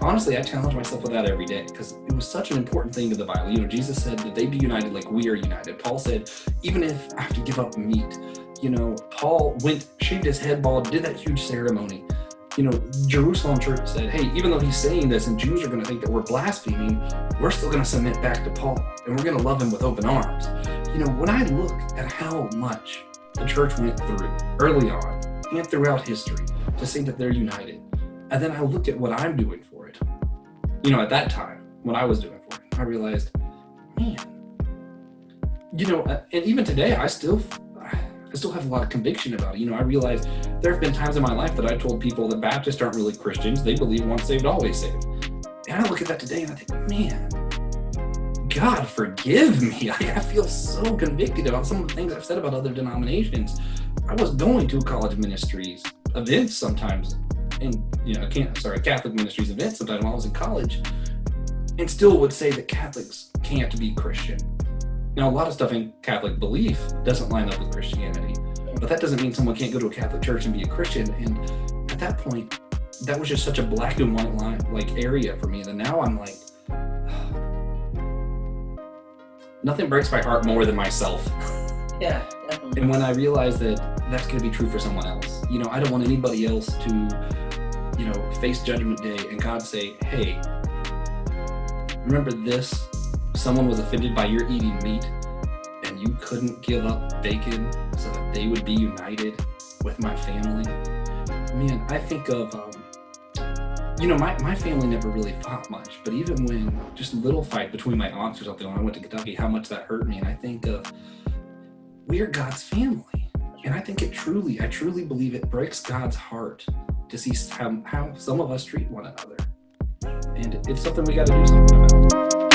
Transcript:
honestly, I challenge myself with that every day because it was such an important thing to the Bible. You know, Jesus said that they be united like we are united. Paul said, even if I have to give up meat, you know, Paul shaved his head bald, did that huge ceremony. You know, Jerusalem church said, hey, even though he's saying this and Jews are going to think that we're blaspheming, we're still going to submit back to Paul and we're going to love him with open arms. You know, when I look at how much the church went through early on and throughout history to say that they're united, and then I look at what I'm doing for it, you know, at that time, what I was doing for it, I realized, man, you know, and even today, I still have a lot of conviction about it. You know, I realize there have been times in my life that I told people that Baptists aren't really Christians. They believe once saved, always saved. And I look at that today and I think, man, God forgive me. I feel so convicted about some of the things I've said about other denominations. I was going to college ministries events sometimes, and you know, Catholic ministries events sometimes when I was in college, and still would say that Catholics can't be Christian. Now, a lot of stuff in Catholic belief doesn't line up with Christianity, but that doesn't mean someone can't go to a Catholic church and be a Christian. And at that point, that was just such a black and white line, like area for me. And now I'm like, nothing breaks my heart more than myself. Yeah, definitely. And when I realize that that's going to be true for someone else, you know, I don't want anybody else to, you know, face Judgment Day and God say, hey, remember this? Someone was offended by your eating meat and you couldn't give up bacon so that they would be united with my family. Man, I think of, you know, my family never really fought much, but even when just a little fight between my aunts or something when I went to Kentucky, how much that hurt me. And I think of, we are God's family. And I think I truly believe it breaks God's heart to see how some of us treat one another. And it's something we got to do something about.